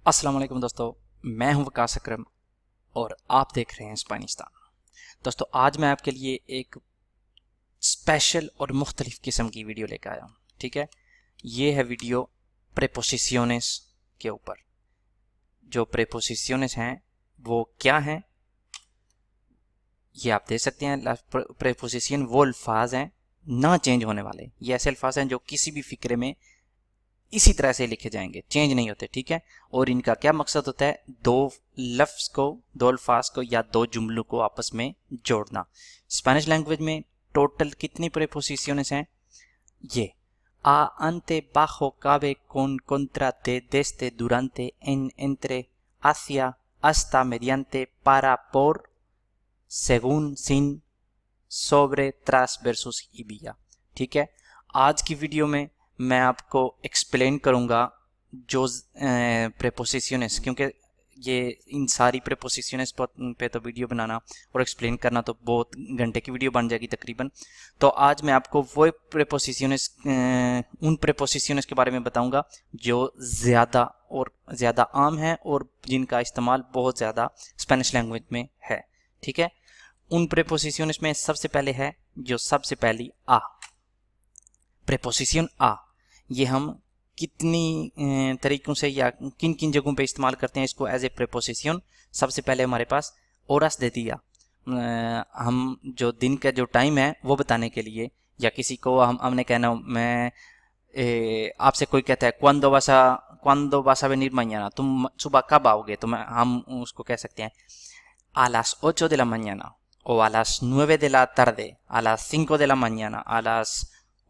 अस्सलाम वालेकुम दोस्तों, मैं हूं वकास अकरम और आप देख रहे हैं स्पेनिस्तान। दोस्तों, आज मैं आपके लिए एक स्पेशल और मुख्तलिफ किस्म की वीडियो लेकर आया हूं। ठीक है, ये है वीडियो प्रेपोजिशंस के ऊपर। जो प्रेपोजिशंस हैं वो क्या हैं ये आप देख सकते हैं। प्रेपोजिशन वो अल्फाज हैं ना चेंज होने वाले। ये ऐसे अल्फाज हैं जो किसी भी फिक्रे में इसी तरह से लिखे जाएंगे, चेंज नहीं होते। ठीक है, और इनका क्या मकसद होता है? दो लफ्ज़ को, दो अल्फाज को या दो जुमलों को आपस में जोड़ना। स्पेनिश लैंग्वेज में टोटल कितनी प्रेपोजिशंस हैं? ये a, ante, bajo, cabe, con, contra, de, desde, durante, en, entre, hacia, hasta, mediante, para, por, según, sin, sobre, tras, versus y via। ठीक है, आज की वीडियो में मैं आपको एक्सप्लेन करूंगा जो प्रेपोजिशंस, क्योंकि ये इन सारी प्रेपोजिशंस पे तो वीडियो बनाना और एक्सप्लेन करना तो बहुत घंटे की वीडियो बन जाएगी तकरीबन। तो आज मैं आपको वो प्रेपोजिशंस, उन प्रेपोजिशंस के बारे में बताऊंगा जो ज़्यादा आम हैं और जिनका इस्तेमाल बहुत ज़्यादा स्पेनिश लैंग्वेज में है। ठीक है, उन प्रेपोजिशंस में सबसे पहले है जो सबसे पहली आ, प्रेपोजिशन आ। ये हम कितनी तरीकों से या किन किन जगहों पे इस्तेमाल करते हैं इसको एज ए प्रेपोजिशन। सबसे पहले हमारे पास होरास दे दिया, हम जो दिन का जो टाइम है वो बताने के लिए, या किसी को हमने कहना, मैं आपसे कोई कहता है cuándo vas a venir mañana, तुम सुबह कब आओगे, तो हम उसको कह सकते हैं a las 8 de la mañana o a las 9 de la tarde, a las 5 de la mañana, a las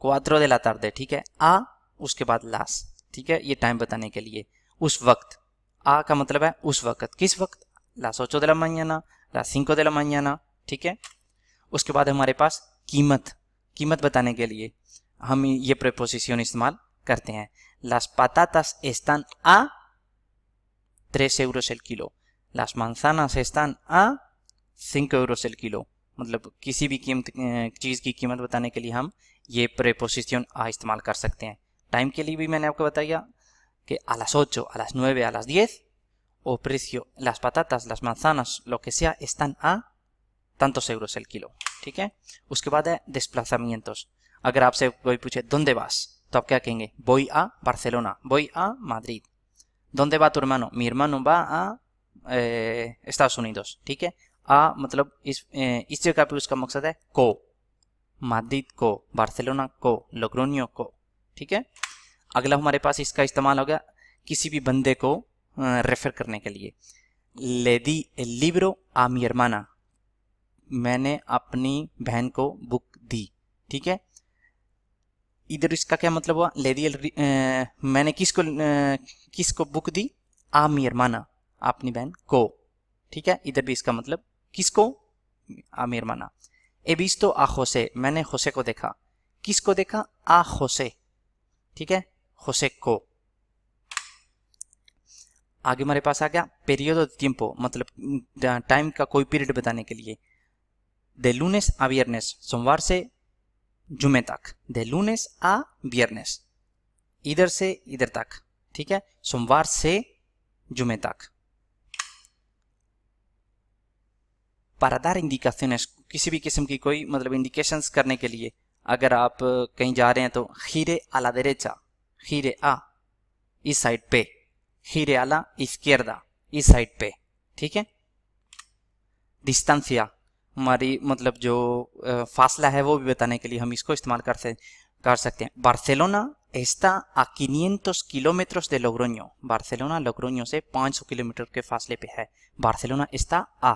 4 de la tarde। ठीक है, आ उसके बाद लास। ठीक है, ये टाइम बताने के लिए, उस वक्त। आ का मतलब है उस वक्त, किस वक्त? las 8 de la mañana, las 5 de la mañana। ठीक है, उसके बाद हमारे पास कीमत बताने के लिए हम ये प्रेपोजिशन इस्तेमाल करते हैं। las patatas están a 3 euros el kilo, las manzanas están a 5 euros el kilo। मतलब किसी भी चीज़ की कीमत बताने के लिए हम ये प्रेपोजिशन आ इस्तेमाल कर सकते हैं। टाइम के लिए भी मैंने आपको बताया कि a las 8, a las 9, a las 10, o precio, las patatas, las manzanas, lo que sea, están a tantos euros el kilo। ठीक है, उसके बाद है desplazamientos। अगर आपसे कोई पूछे ¿dónde vas? तो आप क्या कहेंगे? voy a Barcelona, voy a Madrid। ¿dónde va tu hermano? mi hermano va a Estados Unidos। ठीक है, आ मतलब इस जगह पे उसका मकसद है को, माद्रिद को, बार्सिलोना को, लोग्रोनियो को। ठीक है, अगला हमारे पास इसका इस्तेमाल हो गया किसी भी बंदे को रेफर करने के लिए। ले दी el libro a mi hermana, मैंने अपनी बहन को बुक दी। ठीक है, इधर इसका क्या मतलब हुआ? ले दी मैंने किसको बुक दी? आ mi hermana, अपनी बहन को। ठीक है, इधर भी इसका मतलब किसको? आ mi hermana। he visto a José, मैंने होसे को देखा। किसको देखा? आ José। ठीक है, होसे को। आगे हमारे पास आ गया periodo de tiempo, मतलब टाइम का कोई पीरियड बताने के लिए। de lunes a viernes, सोमवार से जुमे तक। de lunes a viernes, इधर से इधर तक। ठीक है, सोमवार से जुमे तक। para dar indicaciones, किसी भी किस्म की कोई मतलब इंडिकेशंस करने के लिए, अगर आप कहीं जा रहे हैं तो gire a la derecha, gire a इस साइड पे, gire a la izquierda इस साइड पे। ठीक है, distancia, हमारी मतलब जो फासला है वो भी बताने के लिए हम इसको इस्तेमाल कर सकते हैं। Barcelona está a 500 kilómetros de Logroño, Barcelona Logrono से 500 किलोमीटर के फासले पे है। Barcelona está a,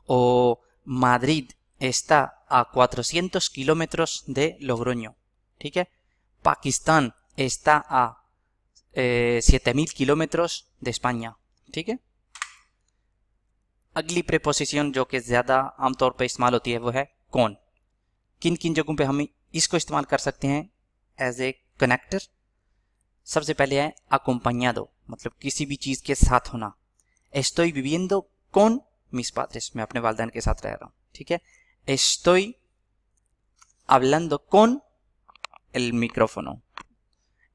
o Madrid está a 400 kilómetros de Logroño। ठीक है, Pakistan está a 7000 kilómetros de España। ठीक है, अगली प्रेपोजिशन जो कि ज़्यादा आमतौर पर इस्तेमाल होती है वो है कौन। किन किन जगहों पे हम इसको इस्तेमाल कर सकते हैं एज ए कनेक्टर? सबसे पहले है acompañado, मतलब किसी भी चीज़ के साथ होना। estoy viviendo con mis padres, मैं अपने वालिदैन के साथ रह रहा हूँ। ठीक है, estoy hablando con el micrófono.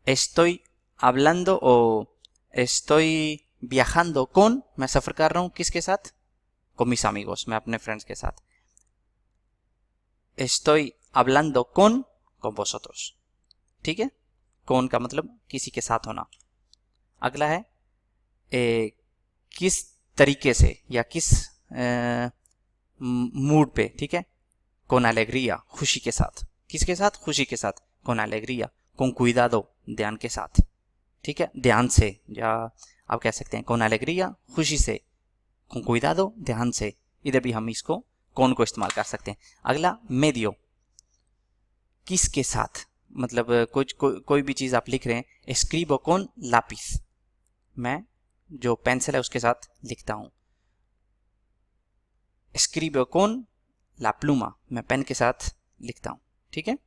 Estoy hablando o estoy viajando con, मैं सफर कर रहा हूँ किसके साथ? con mis amigos, मैं अपने फ्रेंड्स के साथ. estoy hablando con vosotros. ठीक है, con का मतलब किसी के साथ होना. अगला है किस तरीके से या किस मूड पे. ठीक है, con alegría, खुशी के साथ. किसके साथ? खुशी के साथ. con alegría, con cuidado, ध्यान के साथ. ठीक है, ध्यान से, या आप कह सकते हैं con alegría, खुशी से, con cuidado, ध्यान से. इधर भी हम इसको con को इस्तेमाल कर सकते हैं. अगला medio, किसके साथ, मतलब कोई भी चीज़ आप लिख रहे हैं. escribo con lápiz, मैं जो पेंसिल है उसके साथ लिखता हूँ. escribo con la pluma, मैं पेन के साथ लिखता हूँ. ठीक है,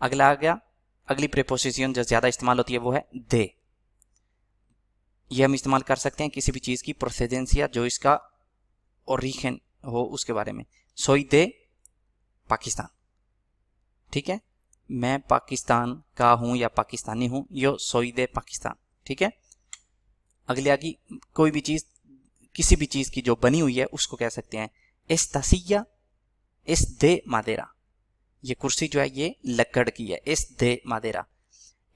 अगला आ गया. अगली प्रेपोजिशन जो ज़्यादा इस्तेमाल होती है वो है दे. ये हम इस्तेमाल कर सकते हैं किसी भी चीज़ की प्रोसेडेंसिया, जो इसका ओरिजिन हो उसके बारे में. सोई दे पाकिस्तान. ठीक है, मैं पाकिस्तान का हूँ या पाकिस्तानी हूँ, यो सोई दे पाकिस्तान. ठीक है, अगली आगे कोई भी चीज़, किसी भी चीज़ की जो बनी हुई है उसको कह सकते हैं esta silla es de madera. ये कुर्सी जो है ये लकड़ की है. es de madera.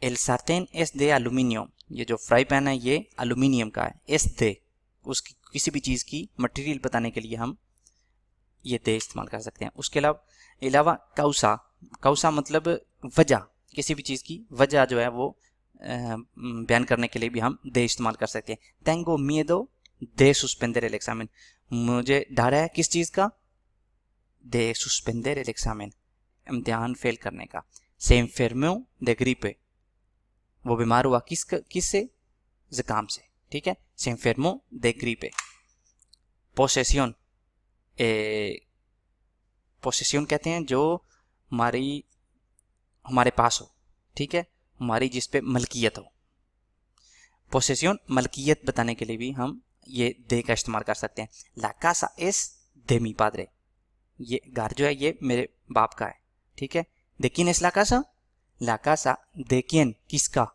el sartén es de aluminio, ये जो फ्राई पैन है ये एल्यूमिनियम का है. es de, उसकी किसी भी चीज़ की मटेरियल बताने के लिए हम ये दे इस्तेमाल कर सकते हैं. उसके अलावा काउसा, काउसा मतलब वजह, किसी भी चीज़ की वजह जो है वो बयान करने के लिए भी हम दे इस्तेमाल कर सकते हैं. tengo miedo de suspender el examen, मुझे डर है किस चीज़ का? de suspender el examen, इम्तिहान फेल करने का. se enfermó de gripe, वो बीमार हुआ किससे? ज़ुकाम से. ठीक है, se enfermó de gripe. posesión, पोसेसियन कहते हैं जो हमारे पास हो. ठीक है, हमारी जिस पे मलकियत हो. पोसेसियन मलकियत बताने के लिए भी हम ये दे का इस्तेमाल कर सकते हैं. la casa es de mi padre, ये घर जो है ये मेरे बाप का है. ठीक है, de quién es la casa? la casa de quién, किसका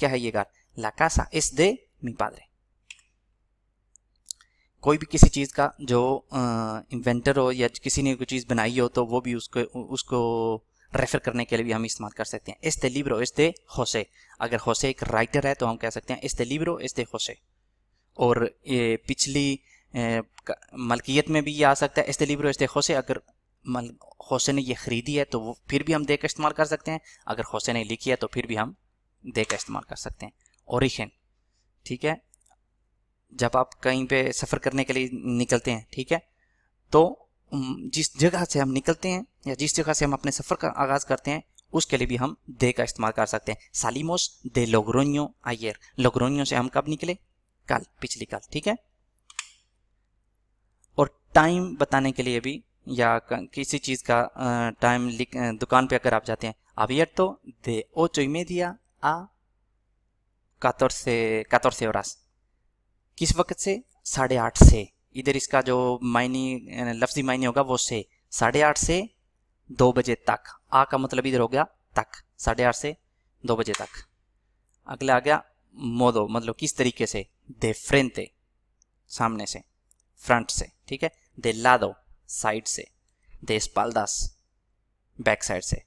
है ये घर? la casa es de mi padre. कोई भी किसी चीज़ का जो इन्वेंटर हो या किसी ने कोई चीज़ बनाई हो तो वो भी उसको रेफर करने के लिए भी हम इस्तेमाल कर सकते हैं. este libro es de José, अगर जोसे एक राइटर है तो हम कह सकते हैं este libro es de José. और पिछली मलकियत में भी ये आ सकता है este libro es de José, अगर जोसे ने ये ख़रीदी है तो वो फिर भी हम दे का इस्तेमाल कर सकते हैं. अगर जोसे ने लिखी है तो फिर भी हम दे का इस्तेमाल कर सकते हैं. ओरिजिन, ठीक है, जब आप कहीं पे सफ़र करने के लिए निकलते हैं, ठीक है, तो जिस जगह से हम निकलते हैं या जिस जगह से हम अपने सफ़र का आगाज़ करते हैं उसके लिए भी हम दे का इस्तेमाल कर सकते हैं. सालिमोस दे लोग्रोño ayer, लोग्रोño से हम कब निकले? कल, पिछली कल. ठीक है, और टाइम बताने के लिए भी या किसी चीज़ का टाइम दुकान पे अगर आप जाते हैं, abierto de 8:30 a 14 horas, किस वक्त से? 8:30 से. इधर इसका जो मायने लफ्ज़ी मायने होगा वो से 8:30 से 2 बजे तक. आ का मतलब इधर हो गया तक, 8:30 से 2 बजे तक. अगला आ गया मोदो, मतलब किस तरीके से? de frente, सामने से, फ्रंट से. ठीक है, de lado, साइड से, de espaldas, बैक साइड से.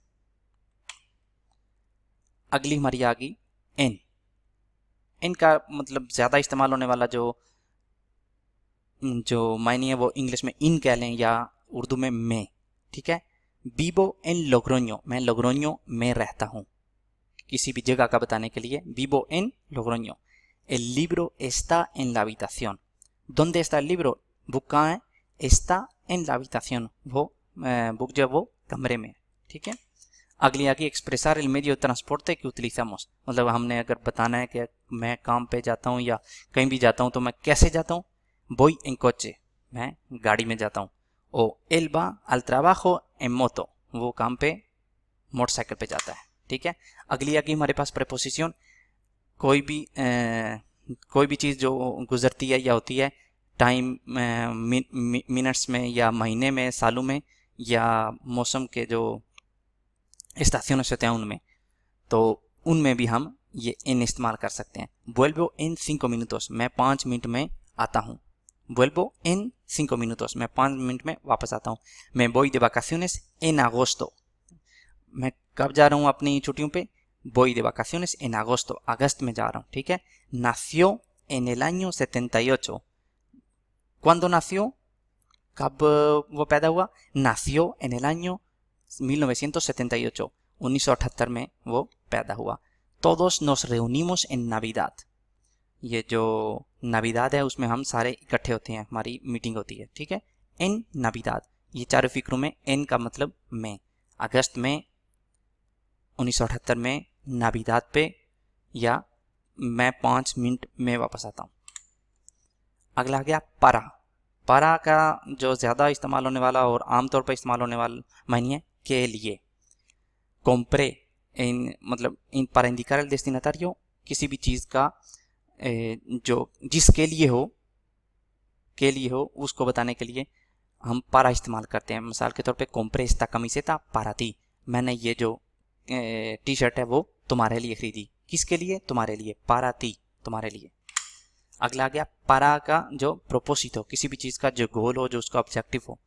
अगली हमारी आ गई एन. एन का मतलब ज़्यादा इस्तेमाल होने वाला जो मायने है वो इंग्लिश में इन कह लें या उर्दू में मैं. ठीक है, vivo en Logroño, मैं लोग्रोño में रहता हूँ. किसी भी जगह का बताने के लिए vivo en Logroño. el libro está en la habitación. ¿Dónde está el libro? Book कहाँ है? está en la habitación, वो बुक जो है वो कमरे में. ठीक है, अगली आगे expresar el medio de transporte que utilizamos, मतलब हमने अगर बताना है कि मैं काम पे जाता हूँ या कहीं भी जाता हूँ तो मैं कैसे जाता हूँ. voy en coche, मैं गाड़ी में जाता हूँ. o él va al trabajo en moto, वो काम पे मोटरसाइकिल पे जाता है. ठीक है, अगली आगे हमारे पास प्रेपोजिशन, कोई भी चीज़ जो गुजरती है या होती है टाइम मिनट्स में या महीने में, सालों में, या मौसम के जो estaciones होते हैं उनमें, तो उनमें भी हम ये en इस्तेमाल कर सकते हैं। vuelvo en 5 minutos, मैं 5 मिनट में आता हूँ। vuelvo en 5 minutos, मैं 5 मिनट में वापस आता हूँ। मैं voy de vacaciones en agosto, मैं कब जा रहा हूँ अपनी छुट्टियों पे? voy de vacaciones en agosto, अगस्त में जा रहा हूँ, ठीक है। nació en el año 78, ¿cuándo nació? कब वो पैदा हुआ? nació en el año 1978, 1978 में वो पैदा हुआ। todos nos reunimos en Navidad, ये जो नाविदाद है उसमें हम सारे इकट्ठे होते हैं, हमारी मीटिंग होती है, ठीक है। इन नाविदाद, ये चारों फिक्रों में एन का मतलब में, अगस्त में 1978 में नाविदाद पे, या मैं 5 मिनट में वापस आता हूँ। अगला आ गया पारा। पारा का जो ज़्यादा इस्तेमाल होने वाला और आमतौर पर इस्तेमाल होने वाला मानिए के लिए, compré इन मतलब इन para indicar el destinatario, किसी भी चीज़ का जो जिसके लिए हो उसको बताने के लिए हम पारा इस्तेमाल करते हैं। मिसाल के तौर पे compré esta camiseta para ti, मैंने ये जो टी शर्ट है वो तुम्हारे लिए खरीदी। किसके लिए? तुम्हारे लिए, para ti, तुम्हारे लिए। अगला आ गया para का जो प्रोपोसितो, किसी भी चीज़ का जो गोल हो, जो उसका ऑब्जेक्टिव हो।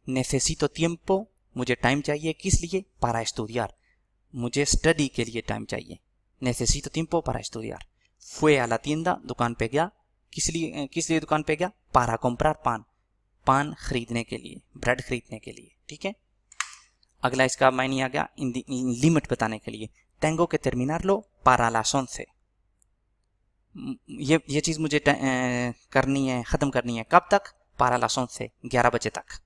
necesito tiempo, मुझे टाइम चाहिए, किस लिए? para estudiar, मुझे स्टडी के लिए टाइम चाहिए। necesito tiempo para estudiar। fue a la tienda, दुकान पे गया, किस लिए दुकान पे गया? para comprar pan, पान खरीदने के लिए, ब्रेड खरीदने के लिए, ठीक है। अगला इसका मायने आ गया लिमिट बताने के लिए, tengo que terminarlo para las 11, ये चीज़ मुझे करनी है, ख़त्म करनी है, कब तक? para las 11, 11 बजे तक।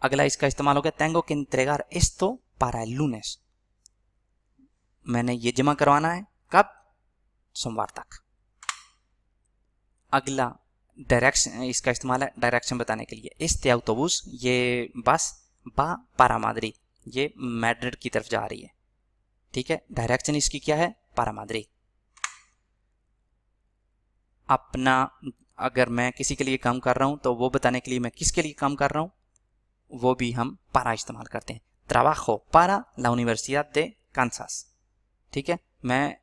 अगला इसका इस्तेमाल हो गया tengo que entregar esto para el lunes, मैंने ये जमा करवाना है, कब? सोमवार तक। अगला डायरेक्शन, इसका इस्तेमाल है डायरेक्शन बताने के लिए, este autobús, ये बस va para Madrid, ये मैड्रिड की तरफ जा रही है, ठीक है। डायरेक्शन इसकी क्या है? para Madrid। अपना, अगर मैं किसी के लिए काम कर रहा हूँ तो वो बताने के लिए मैं किसके लिए काम कर रहा हूँ, वो भी हम para इस्तेमाल करते हैं। trabajo para la Universidad de Kansas, ठीक है, मैं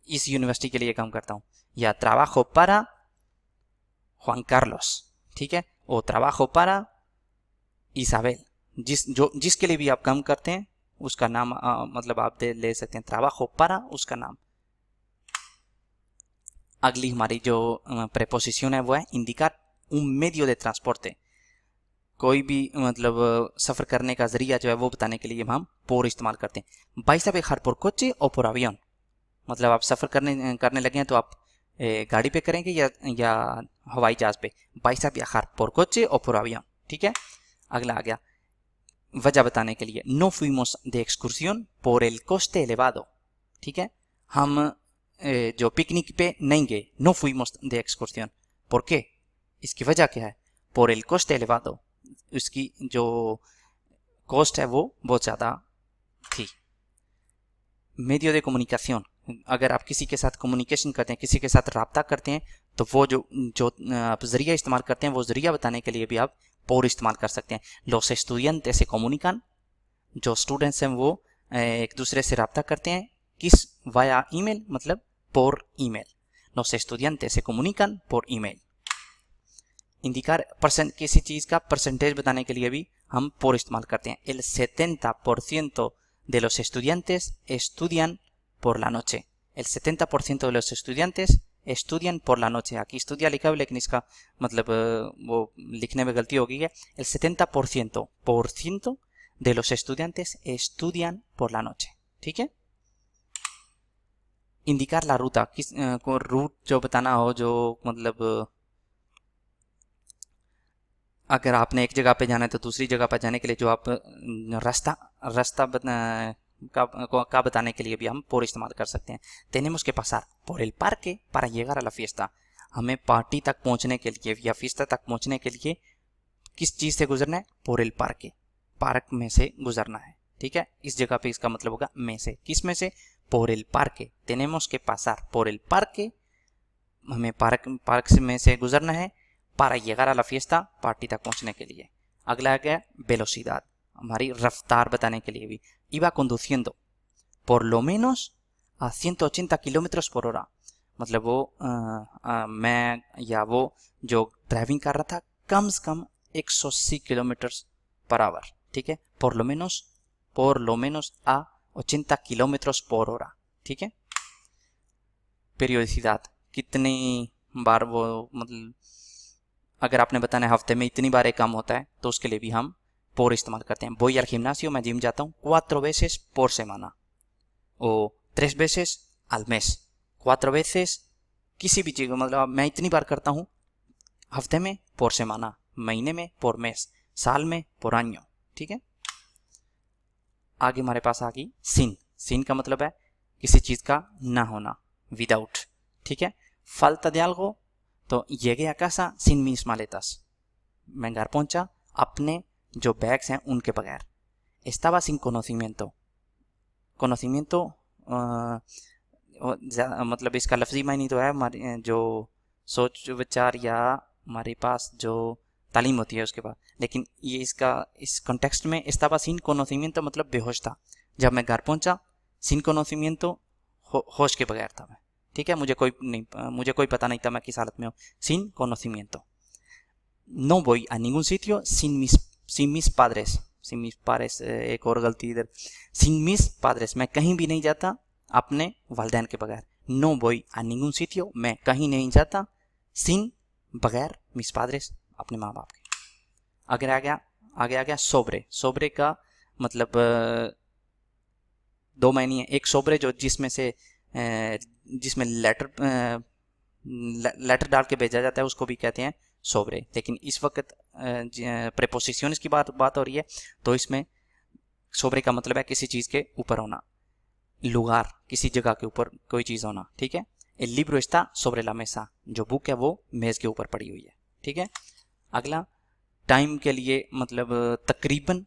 इस यूनिवर्सिटी के लिए काम करता हूँ। या trabajo para Juan Carlos, ठीक है, o trabajo para Isabel, जिसके लिए भी आप काम करते हैं उसका नाम मतलब आप ले सकते हैं trabajo para उसका नाम। अगली हमारी जो प्रेपोजिशन है वो है indicar un medio de transporte, कोई भी मतलब सफ़र करने का ज़रिया जो है वो बताने के लिए हम por इस्तेमाल करते हैं। vais a viajar por coche o por avión, मतलब आप सफ़र करने लगे हैं तो आप गाड़ी पे करेंगे या हवाई जहाज़ पे। vais a viajar por coche o por avión, ठीक है। अगला आ गया वजह बताने के लिए, no fuimos de excursión por el coste elevado, ठीक है, हम जो पिकनिक पे नहीं गए, no fuimos de excursión, ¿por qué? इसकी वजह क्या है? por el coste elevado, उसकी जो कॉस्ट है वो बहुत ज़्यादा थी। medio de comunicación, अगर आप किसी के साथ कम्युनिकेशन करते हैं, किसी के साथ रब्ता करते हैं, तो वो जो आप ज़रिया इस्तेमाल करते हैं, वो ज़रिया बताने के लिए भी आप por इस्तेमाल कर सकते हैं। los estudiantes se comunican, जो स्टूडेंट्स हैं वो एक दूसरे से रब्ता करते हैं, किस? वाया ईमेल, मतलब por email। los estudiantes se comunican por email। indicar किसी चीज़ का परसेंटेज बताने के लिए भी हम por इस्तेमाल करते हैं। el 70% de los estudiantes estudian por la noche, el 70% de los estudiantes estudian por la noche। aquí estudia लिखा है लेकिन इसका मतलब वो लिखने में गलती हो गई है। el 70% de los estudiantes estudian por la noche, ठीक है। indicar la ruta, किस को रूट जो बताना हो, जो मतलब अगर आपने एक जगह पे जाना है तो दूसरी जगह पर जाने के लिए जो आप रास्ता का बताने के लिए भी हम por इस्तेमाल कर सकते हैं। tenemos que pasar por el parque para llegar a la fiesta, हमें पार्टी तक पहुंचने के लिए या फिस्ता तक पहुंचने के लिए किस चीज़ से गुजरना है? por el parque, पार्क में से गुजरना है, ठीक है। इस जगह पे इसका मतलब होगा में से, किस में से? por el parque, tenemos que pasar por el parque, हमें पार्क में से गुजरना है, para llegar a la fiesta, party तक पहुंचने के लिए। अगला आ गया वेलोसिदाद, हमारी रफ्तार बताने के लिए भी। iba conduciendo por lo menos a 180 kilometre por hora, मतलब वो मैं या वो जो ड्राइविंग कर रहा था कम से कम 180 किलोमीटर पर आवर, ठीक है। por lo menos a 80 kilometre por hora, ठीक है। periodicidad, कितनी बार वो, मतलब अगर आपने बताना है हफ्ते में इतनी बार एक काम होता है तो उसके लिए भी हम por इस्तेमाल करते हैं। voy al gimnasio, मैं जिम जाता हूँ 4 veces por semana o 3 veces al mes, 4 veces किसी भी चीज़, मतलब मैं इतनी बार करता हूँ हफ्ते में por semana, महीने में por mes, साल में por año, ठीक है। आगे हमारे पास आ गई sin का मतलब है किसी चीज़ का ना होना, विदाउट, ठीक है। falta de algo, तो llegué a casa sin mis maletas, मैं घर पहुंचा अपने जो बैग्स हैं उनके बगैर। estaba sin conocimiento, मतलब इसका लफ्जी मायने तो है हमारे जो सोच विचार या हमारे पास जो तालीम होती है उसके बाद, लेकिन ये इसका इस कॉन्टेक्स्ट में estaba sin conocimiento मतलब बेहोश था। जब मैं घर पहुंचा sin conocimiento होश के बगैर था मैं, ठीक है। मुझे कोई पता नहीं था मैं किस हालत में हूँ। sin conocimiento, no voy a ningún sitio sin mis padres, एक और गलती इधर, sin mis padres, मैं कहीं भी नहीं जाता अपने वालिदैन के बगैर। no voy a ningún sitio, मैं कहीं नहीं जाता sin, बगैर, mis padres, अपने माँ बाप के। आगे आ गया sobre का मतलब दो मायने हैं। एक sobre जो जिसमें लेटर डाल के भेजा जाता है उसको भी कहते हैं sobre, लेकिन इस वक्त प्रेपोजिशंस की बात हो रही है तो इसमें sobre का मतलब है किसी चीज़ के ऊपर होना, lugar, किसी जगह के ऊपर कोई चीज़ होना, ठीक है। el libro está sobre la mesa, जो बुक है वो मेज़ के ऊपर पड़ी हुई है, ठीक है। अगला टाइम के लिए मतलब तकरीबन,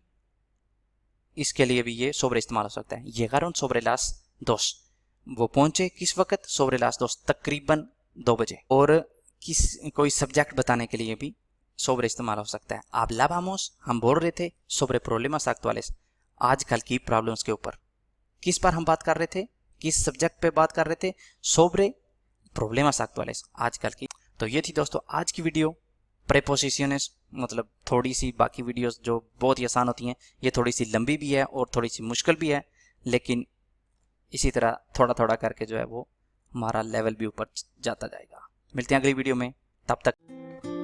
इसके लिए भी ये sobre इस्तेमाल हो सकता है। llegaron sobre las 2, वो पहुंचे किस वक्त, sobre las 2, तकरीबन 2 बजे। और कोई सब्जेक्ट बताने के लिए भी sobre इस्तेमाल हो सकता है। hablábamos, हम बोल रहे थे sobre problemas actuales, आजकल की प्रॉब्लम्स के ऊपर। किस पर हम बात कर रहे थे, किस सब्जेक्ट पे बात कर रहे थे, sobre problemas actuales, आजकल की। तो ये थी दोस्तों आज की वीडियो प्रेपोजिशंस, मतलब थोड़ी सी बाकी वीडियोस जो बहुत ही आसान होती हैं ये थोड़ी सी लंबी भी है और थोड़ी सी मुश्किल भी है, लेकिन इसी तरह थोड़ा थोड़ा करके जो है वो हमारा लेवल भी ऊपर जाता जाएगा। मिलते हैं अगली वीडियो में, तब तक।